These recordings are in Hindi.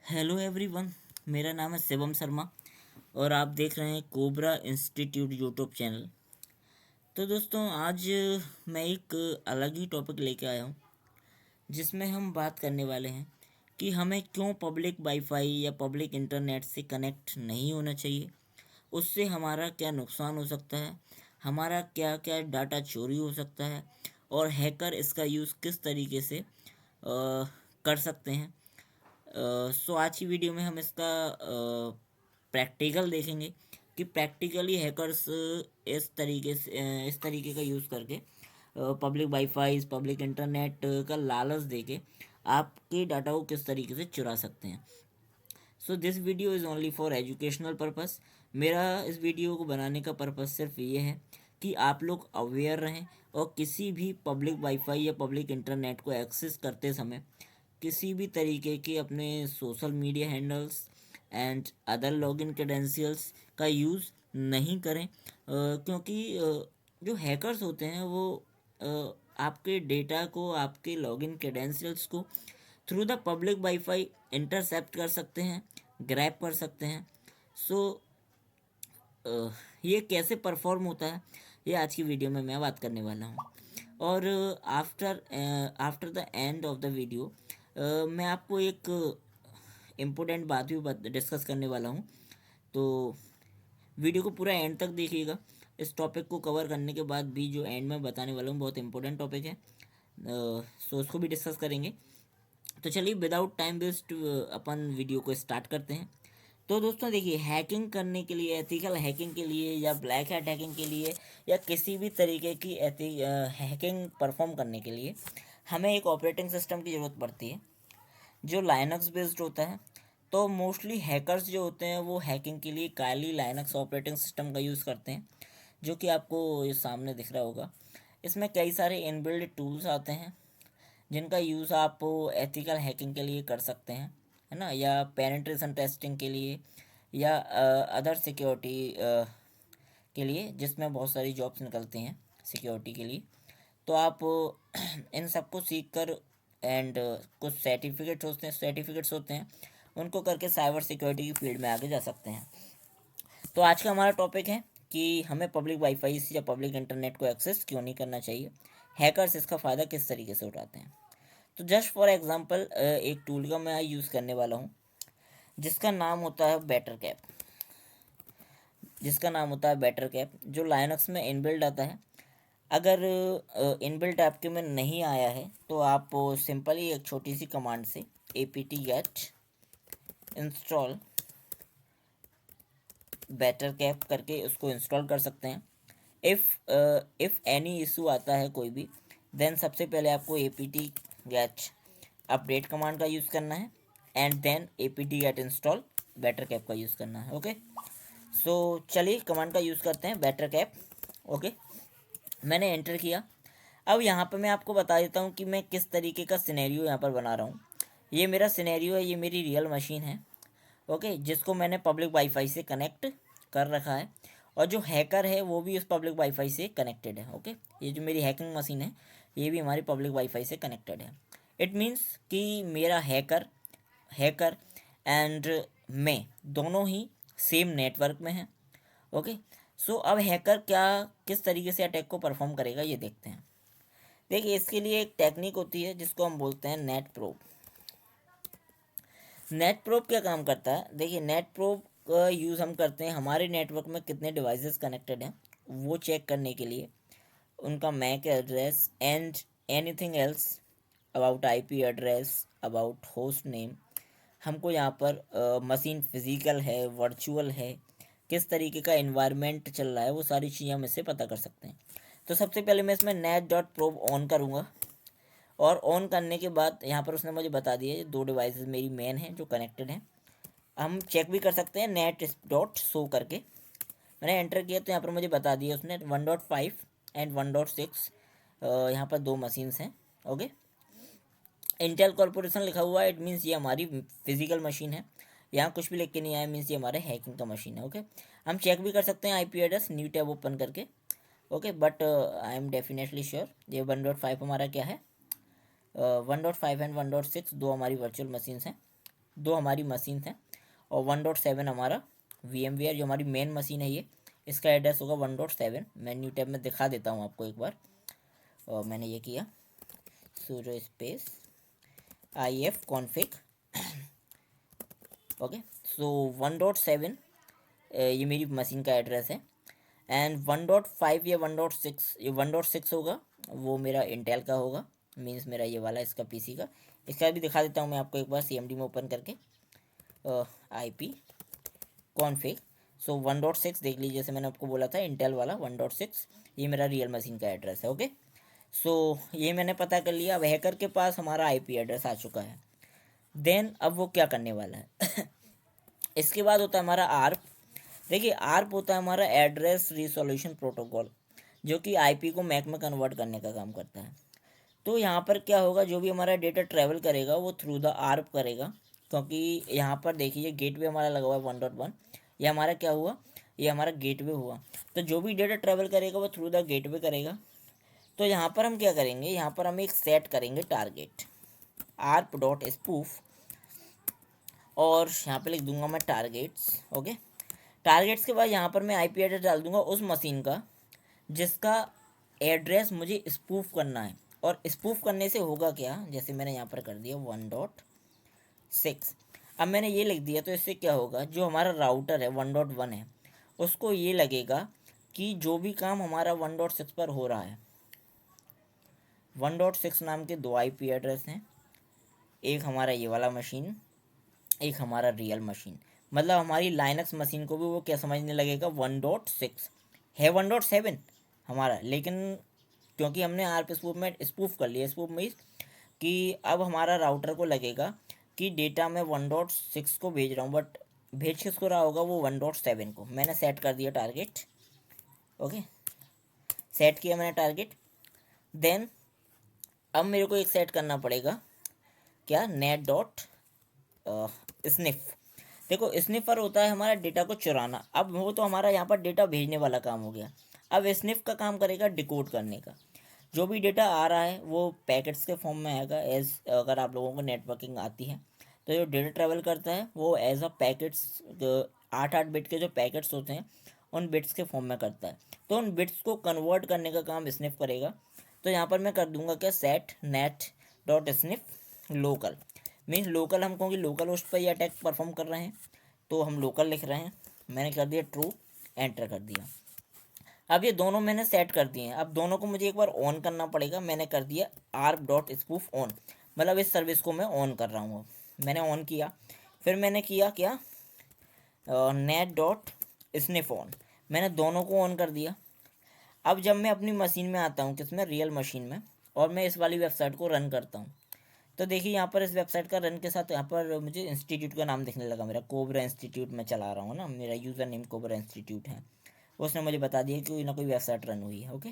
Hello everyone. मेरा नाम है शिवम शर्मा और आप देख रहे हैं कोबरा इंस्टीट्यूट यूट्यूब चैनल। तो दोस्तों आज मैं एक अलग ही टॉपिक लेके आया हूँ जिसमें हम बात करने वाले हैं कि हमें क्यों पब्लिक वाईफाई या पब्लिक इंटरनेट से कनेक्ट नहीं होना चाहिए, उससे हमारा क्या नुकसान हो सकता है, हमारा क्या क्या डाटा चोरी हो सकता है और हैकर इसका यूज़ किस तरीके से कर सकते हैं। सो आज की वीडियो में हम इसका प्रैक्टिकल देखेंगे कि प्रैक्टिकली हैकर्स इस तरीके का यूज़ करके पब्लिक वाईफाई पब्लिक इंटरनेट का लालच देके आपके डाटा को किस तरीके से चुरा सकते हैं। So this video is only for educational purpose. मेरा इस वीडियो को बनाने का पर्पस सिर्फ ये है कि आप लोग अवेयर रहें और किसी भी पब्लिक वाईफाई या पब्लिक इंटरनेट को एक्सेस करते समय किसी भी तरीके के अपने social media handles and other login credentials का यूज़ नहीं करें, क्योंकि जो हैकर्स होते हैं वो आपके डेटा को, आपके लॉगिन क्रेडेंशियल्स को through the public wifi intercept कर सकते हैं, ग्रैब कर सकते हैं। सो ये कैसे परफॉर्म होता है ये आज की वीडियो में मैं बात करने वाला हूँ। और after after the end of the video मैं आपको एक इम्पोर्टेंट बात भी डिस्कस करने वाला हूँ। तो वीडियो को पूरा एंड तक देखिएगा। इस टॉपिक को कवर करने के बाद भी जो एंड में बताने वाला हूँ बहुत इंपॉर्टेंट टॉपिक है, सो उसको भी डिस्कस करेंगे। तो चलिए विदाउट टाइम वेस्ट अपन वीडियो को स्टार्ट करते हैं। तो दोस्तों देखिए, हैकिंग करने के लिए, एथिकल हैकिंग के लिए या ब्लैक हैट हैकिंग के लिए या किसी भी तरीके की हैकिंग परफॉर्म करने के लिए हमें एक ऑपरेटिंग सिस्टम की ज़रूरत पड़ती है जो लाइनक्स बेस्ड होता है। तो मोस्टली हैकर्स जो होते हैं वो हैकिंग के लिए काली लाइनक्स ऑपरेटिंग सिस्टम का यूज़ करते हैं, जो कि आपको ये सामने दिख रहा होगा। इसमें कई सारे इनबिल्ड टूल्स आते हैं जिनका यूज़ आप एथिकल हैकिंग के लिए कर सकते हैं, है ना, या पेनिट्रेशन टेस्टिंग के लिए या अदर सिक्योरिटी के लिए, जिसमें बहुत सारी जॉब्स निकलती हैं सिक्योरिटी के लिए। तो आप इन सबको सीख कर एंड कुछ सर्टिफिकेट्स होते हैं उनको करके साइबर सिक्योरिटी की फील्ड में आगे जा सकते हैं। तो आज का हमारा टॉपिक है कि हमें पब्लिक वाईफाई या पब्लिक इंटरनेट को एक्सेस क्यों नहीं करना चाहिए, हैकर्स इसका फ़ायदा किस तरीके से उठाते हैं। तो जस्ट फॉर एग्जांपल एक टूल का मैं यूज़ करने वाला हूँ जिसका नाम होता है बेटर कैप, जो लाइनक्स में इनबिल्ट आता है। अगर इनबिल्ट आपके में नहीं आया है तो आप सिंपली एक छोटी सी कमांड से apt get install better cap करके उसको इंस्टॉल कर सकते हैं। इफ़ एनी इशू आता है कोई भी, देन सबसे पहले आपको apt get अपडेट कमांड का यूज़ करना है and then apt get install bettercap का यूज़ करना है। ओके, सो चलिए कमांड का यूज़ करते हैं बेटर कैप। ओके, मैंने एंटर किया। अब यहाँ पर मैं आपको बता देता हूँ कि मैं किस तरीके का सिनेरियो यहाँ पर बना रहा हूँ। ये मेरा सिनेरियो है, ये मेरी रियल मशीन है। ओके, जिसको मैंने पब्लिक वाईफाई से कनेक्ट कर रखा है और जो हैकर है वो भी उस पब्लिक वाईफाई से कनेक्टेड है। ओके, ये जो मेरी हैकिंग मशीन है ये भी हमारी पब्लिक वाईफाई से कनेक्टेड है। इट मीन्स कि मेरा हैकर हैकर एंड मैं दोनों ही सेम नेटवर्क में हैं। ओके, सो अब हैकर क्या किस तरीके से अटैक को परफॉर्म करेगा ये देखते हैं। देखिए, इसके लिए एक टेक्निक होती है जिसको हम बोलते हैं नेट प्रोब। नेट प्रोब क्या काम करता है, देखिए नेट प्रोब का यूज़ हम करते हैं हमारे नेटवर्क में कितने डिवाइसेस कनेक्टेड हैं वो चेक करने के लिए, उनका MAC address and anything else about IP address, about host name. हमको यहाँ पर मशीन फिजिकल है, वर्चुअल है, किस तरीके का इन्वायरमेंट चल रहा है, वो सारी चीज़ें हम इससे पता कर सकते हैं। तो सबसे पहले मैं इसमें नेट डॉट प्रोब ऑन करूँगा और ऑन करने के बाद यहाँ पर उसने मुझे बता दिया ये दो डिवाइसेस मेरी मेन हैं जो कनेक्टेड हैं। हम चेक भी कर सकते हैं नेट डॉट शो करके। मैंने एंटर किया तो यहाँ पर मुझे बता दिया उसने 1.5 एंड 1.6 यहाँ पर दो मशीन्स हैं। ओके, इंटेल कॉर्पोरेशन लिखा हुआ है, इट मीन्स ये हमारी फिजिकल मशीन है। यहाँ कुछ भी लिख के नहीं आया, मीन्स ये हमारे हैकिंग का मशीन है। ओके, हम चेक भी कर सकते हैं IP address new tab open करके। Okay, but I am definitely sure ये 1.5 हमारा क्या है, 1.5 एंड 1.6 दो हमारी वर्चुअल मशीन्स हैं। दो हमारी मशीन हैं, और 1.7 हमारा VMware जो हमारी मेन मशीन है ये, इसका एड्रेस होगा 1.7। मैं न्यू टैब में दिखा देता हूँ आपको एक बार। और मैंने ये किया sudo space if config। Okay, so 1.7 ये मेरी मशीन का एड्रेस है। एंड 1.5 या 1.6, ये 1.6 होगा, वो मेरा इंटेल का होगा, मीन्स मेरा ये वाला इसका पीसी का। इसका भी दिखा देता हूँ मैं आपको एक बार CMD में ओपन करके। IP कॉन्फ़िग, सो 1.6 देख लीजिए, जैसे मैंने आपको बोला था इंटेल वाला 1.6, ये मेरा रियल मशीन का एड्रेस है। ओके, सो ये मैंने पता कर लिया। अब हैकर के पास हमारा IP एड्रेस आ चुका है। देन अब वो क्या करने वाला है इसके बाद होता है हमारा आर्प। देखिए, आर्प होता है हमारा एड्रेस रिसोल्यूशन प्रोटोकॉल, जो कि IP को मैक में कन्वर्ट करने का काम करता है। तो यहाँ पर क्या होगा, जो भी हमारा डेटा ट्रैवल करेगा वो थ्रू द आर्प करेगा, क्योंकि यहाँ पर देखिए गेटवे हमारा लगा हुआ है 1.1। ये हमारा क्या हुआ, ये हमारा गेटवे हुआ। तो जो भी डेटा ट्रैवल करेगा वो थ्रू द गेटवे करेगा। तो यहाँ पर हम क्या करेंगे, यहाँ पर हम एक सेट करेंगे टारगेट arp.spoof, और यहाँ पे लिख दूंगा मैं टारगेट्स। ओके, टारगेट्स के बाद यहाँ पर मैं IP एड्रेस डाल दूंगा उस मशीन का जिसका एड्रेस मुझे स्पूफ करना है। और स्पूफ करने से होगा क्या, जैसे मैंने यहाँ पर कर दिया 1.6। अब मैंने ये लिख दिया, तो इससे क्या होगा, जो हमारा राउटर है 1.1 है, उसको ये लगेगा कि जो भी काम हमारा 1.6 पर हो रहा है, 1.6 नाम के दो IP एड्रेस हैं, एक हमारा ये वाला मशीन, एक हमारा रियल मशीन। मतलब हमारी लाइनक्स मशीन को भी वो क्या समझने लगेगा, 1.6 है 1.7 हमारा, लेकिन क्योंकि हमने आर्प स्पूफ में स्पूफ कर लिया, स्पूफ मीन्स कि अब हमारा राउटर को लगेगा कि डेटा मैं 1.6 को भेज रहा हूँ, बट भेज किसको रहा होगा, वो 1.7 को। मैंने सेट कर दिया टारगेट। ओके, सेट किया मैंने टारगेट। देन अब मेरे को एक सेट करना पड़ेगा, क्या, नेट डॉट स्निफ। देखो, स्निफर होता है हमारा डेटा को चुराना। अब वो तो हमारा यहाँ पर डेटा भेजने वाला काम हो गया। अब स्निफ का काम करेगा डिकोड करने का। जो भी डेटा आ रहा है वो पैकेट्स के फॉर्म में आएगा। एज अगर आप लोगों को नेटवर्किंग आती है तो जो डेटा ट्रेवल करता है वो एज अ पैकेट्स, 8-8 बिट के जो पैकेट्स होते हैं उन बिट्स के फॉर्म में करता है। तो उन बिट्स को कन्वर्ट करने का काम स्निफ करेगा। तो यहाँ पर मैं कर दूंगा क्या, set net dot sniff local. Means local, हम क्योंकि लोकल होस्ट पर ये अटैक परफॉर्म कर रहे हैं तो हम लोकल लिख रहे हैं। मैंने कर दिया ट्रू, एंटर कर दिया। अब ये दोनों मैंने सेट कर दिए हैं। अब दोनों को मुझे एक बार ऑन करना पड़ेगा। मैंने कर दिया arp.spoof ऑन, मतलब इस सर्विस को मैं ऑन कर रहा हूँ। मैंने ऑन किया, फिर मैंने किया क्या, नेट डॉट स्निफ ऑन, मैंने दोनों को ऑन कर दिया। अब जब मैं अपनी मशीन में आता हूँ, किसमें, रियल मशीन में, और मैं इस वाली वेबसाइट को रन करता हूँ, तो देखिए यहाँ पर इस वेबसाइट का रन के साथ यहाँ पर मुझे इंस्टीट्यूट का नाम दिखने लगा। मेरा कोबरा इंस्टीट्यूट में चला रहा हूँ ना, मेरा यूज़र नेम कोबरा इंस्टीट्यूट है। उसने मुझे बता दिया कि कोई ना कोई वेबसाइट रन हुई है। ओके,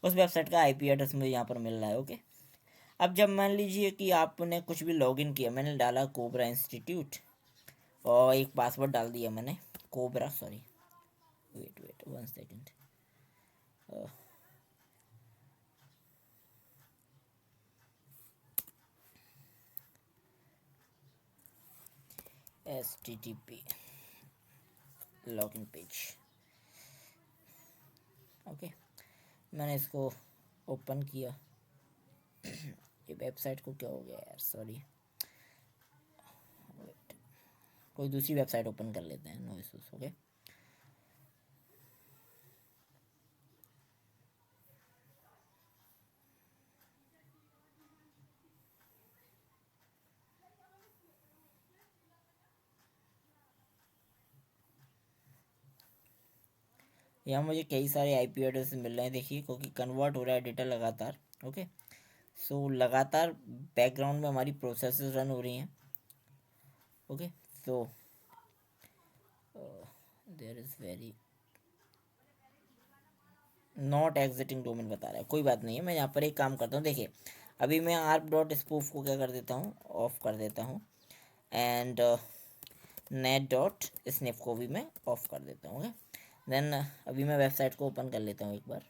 उस वेबसाइट का IP एड्रेस मुझे यहाँ पर मिल रहा है। ओके, अब जब मान लीजिए कि आपने कुछ भी लॉगिन किया, मैंने डाला कोबरा इंस्टीट्यूट और एक पासवर्ड डाल दिया मैंने, cobra, sorry wait 1 second, HTTP login page. Okay, मैंने इसको ओपन किया। ये वेबसाइट को क्या हो गया यार, सॉरी, कोई दूसरी वेबसाइट ओपन कर लेते हैं, नो इश्यूज। ओके, यहाँ मुझे कई सारे IP एड्रेस मिल रहे हैं। देखिए, क्योंकि कन्वर्ट हो रहा है डेटा लगातार। ओके, सो लगातार बैकग्राउंड में हमारी प्रोसेसेस रन हो रही हैं। Okay, so there is very not exiting domain बता रहा है। कोई बात नहीं है, मैं यहाँ पर एक काम करता हूँ। देखिए, अभी मैं arp.spoof को क्या कर देता हूँ, ऑफ कर देता हूँ, एंड नेट डॉट स्निफ को भी मैं ऑफ कर देता हूँ। ओके, देन अभी मैं वेबसाइट को ओपन कर लेता हूँ एक बार।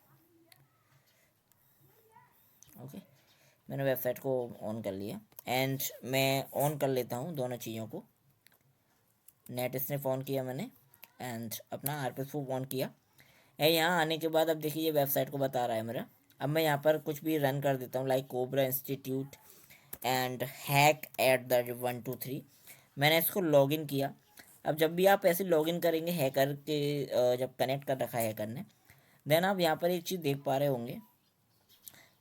ओके, मैंने वेबसाइट को ऑन कर लिया। एंड मैं ऑन कर लेता हूँ दोनों चीज़ों को। नेट स्नैप ऑन किया मैंने एंड अपना RPS ऑन किया। यहाँ आने के बाद अब देखिए ये वेबसाइट को बता रहा है मेरा। अब मैं यहाँ पर कुछ भी रन कर देता हूँ, like cobra institute and hack at the 123। मैंने इसको लॉगिन किया। अब जब भी आप ऐसे लॉगिन करेंगे हैकर के, जब कनेक्ट कर रखा है हैकर ने, देन आप यहाँ पर एक चीज़ देख पा रहे होंगे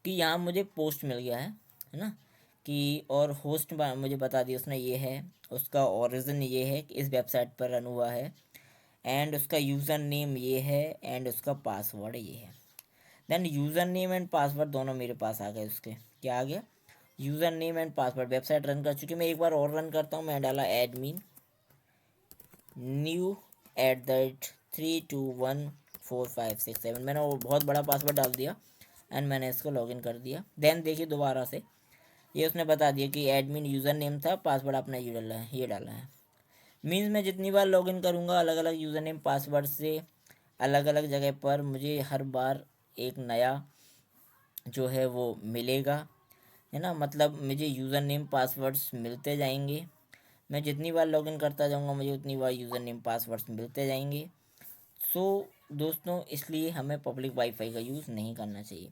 कि यहाँ मुझे पोस्ट मिल गया है ना, कि और होस्ट मुझे बता दिया उसने, ये है उसका ओरिजिन, ये है कि इस वेबसाइट पर रन हुआ है, एंड उसका यूज़र नेम ये है, एंड उसका पासवर्ड ये है। Then user name and password दोनों मेरे पास आ गए। उसके क्या आ गया, user name and password. Website run कर चुकी, मैं एक बार और रन करता हूँ। मैं डाला एडमिन न्यू @3214567। मैंने वो बहुत बड़ा पासवर्ड डाल दिया एंड मैंने इसको लॉगिन कर दिया। देन देखिए दोबारा से ये उसने बता दिया कि एडमिन यूज़र नेम था, पासवर्ड अपना ये डाला है। मीन्स मैं जितनी बार लॉगिन करूँगा अलग अलग यूज़र नेम पासवर्ड से अलग अलग जगह पर मुझे हर बार एक नया जो है वो मिलेगा, है ना। मतलब मुझे यूज़र नेम पासवर्ड्स मिलते जाएंगे। मैं जितनी बार लॉगिन करता जाऊँगा मुझे उतनी बार यूज़र नेम पासवर्ड्स मिलते जाएंगे। सो दोस्तों, इसलिए हमें पब्लिक वाईफाई का यूज़ नहीं करना चाहिए,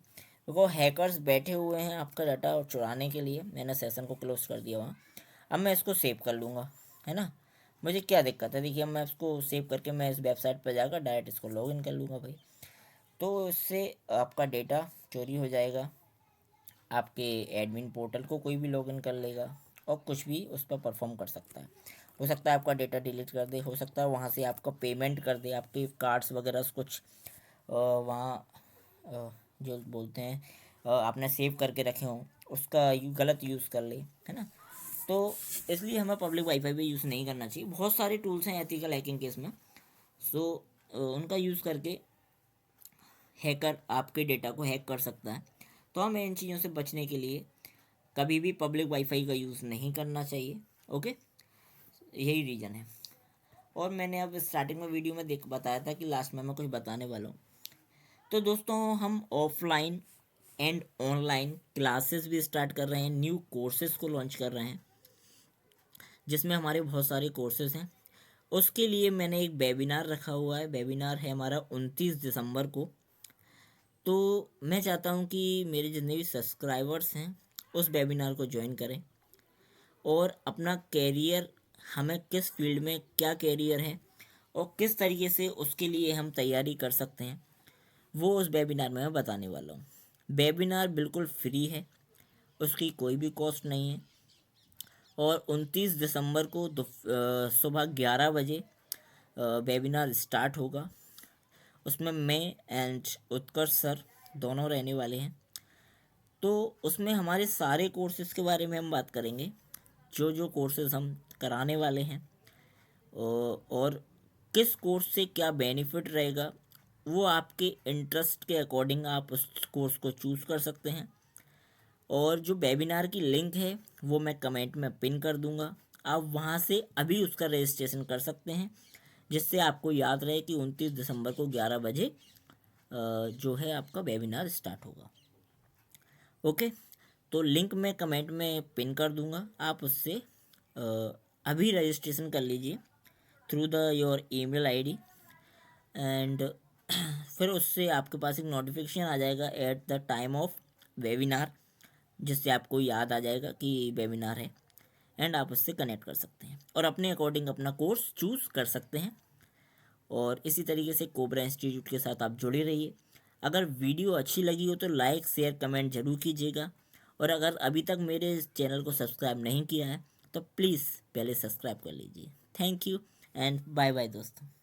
क्योंकि हैकर्स बैठे हुए हैं आपका डाटा चुराने के लिए। मैंने सेशन को क्लोज कर दिया वहाँ। अब मैं इसको सेव कर लूँगा, है ना। मुझे क्या दिक्कत है, देखिए मैं इसको सेव करके मैं इस वेबसाइट पर जाकर डायरेक्ट इसको लॉगिन कर लूँगा भाई। तो इससे आपका डेटा चोरी हो जाएगा, आपके एडमिन पोर्टल को कोई भी लॉगिन कर लेगा और कुछ भी उस पर परफॉर्म कर सकता है। हो सकता है आपका डेटा डिलीट कर दे, हो सकता है वहाँ से आपका पेमेंट कर दे, आपके कार्ड्स वगैरह कुछ वहाँ जो बोलते हैं आपने सेव करके रखे हों उसका गलत यूज़ कर ले, है ना। तो इसलिए हमें पब्लिक वाईफाई भी यूज़ नहीं करना चाहिए। बहुत सारे टूल्स हैं एथिकल हैकिंग केस में, सो उनका यूज़ करके हैकर आपके डेटा को हैक कर सकता है। तो हमें इन चीज़ों से बचने के लिए कभी भी पब्लिक वाईफाई का यूज़ नहीं करना चाहिए। ओके, यही रीज़न है। और मैंने अब स्टार्टिंग में वीडियो में बताया था कि लास्ट में मैं कुछ बताने वाला हूँ। तो दोस्तों, हम ऑफलाइन एंड ऑनलाइन क्लासेस भी स्टार्ट कर रहे हैं, न्यू कोर्सेज को लॉन्च कर रहे हैं, जिसमें हमारे बहुत सारे कोर्सेज हैं। उसके लिए मैंने एक वेबिनार रखा हुआ है। वेबिनार है हमारा 29 दिसंबर को। तो मैं चाहता हूँ कि मेरे जितने भी सब्सक्राइबर्स हैं उस वेबिनार को ज्वाइन करें और अपना कैरियर, हमें किस फील्ड में क्या कैरियर है और किस तरीके से उसके लिए हम तैयारी कर सकते हैं, वो उस वेबिनार में मैं बताने वाला हूँ। वेबिनार बिल्कुल फ्री है, उसकी कोई भी कॉस्ट नहीं है। और 29 दिसंबर को सुबह 11 बजे वेबिनार स्टार्ट होगा। उसमें मैं एंड उत्कर्ष सर दोनों रहने वाले हैं। तो उसमें हमारे सारे कोर्सेज़ के बारे में हम बात करेंगे, जो जो कोर्सेज़ हम कराने वाले हैं और किस कोर्स से क्या बेनिफिट रहेगा, वो आपके इंटरेस्ट के अकॉर्डिंग आप उस कोर्स को चूज़ कर सकते हैं। और जो वेबिनार की लिंक है वो मैं कमेंट में पिन कर दूंगा, आप वहाँ से अभी उसका रजिस्ट्रेशन कर सकते हैं, जिससे आपको याद रहे कि 29 दिसंबर को 11 बजे जो है आपका वेबिनार स्टार्ट होगा। ओके, तो लिंक मैं कमेंट में पिन कर दूंगा, आप उससे अभी रजिस्ट्रेशन कर लीजिए through the your email ID and फिर उससे आपके पास एक नोटिफिकेशन आ जाएगा at the time of webinar, जिससे आपको याद आ जाएगा कि वेबिनार है एंड आप उससे कनेक्ट कर सकते हैं और अपने अकॉर्डिंग अपना कोर्स चूज़ कर सकते हैं। और इसी तरीके से कोबरा इंस्टीट्यूट के साथ आप जुड़े रहिए। अगर वीडियो अच्छी लगी हो तो लाइक शेयर कमेंट ज़रूर कीजिएगा, और अगर अभी तक मेरे इस चैनल को सब्सक्राइब नहीं किया है तो प्लीज़ पहले सब्सक्राइब कर लीजिए। Thank you and bye bye दोस्तों।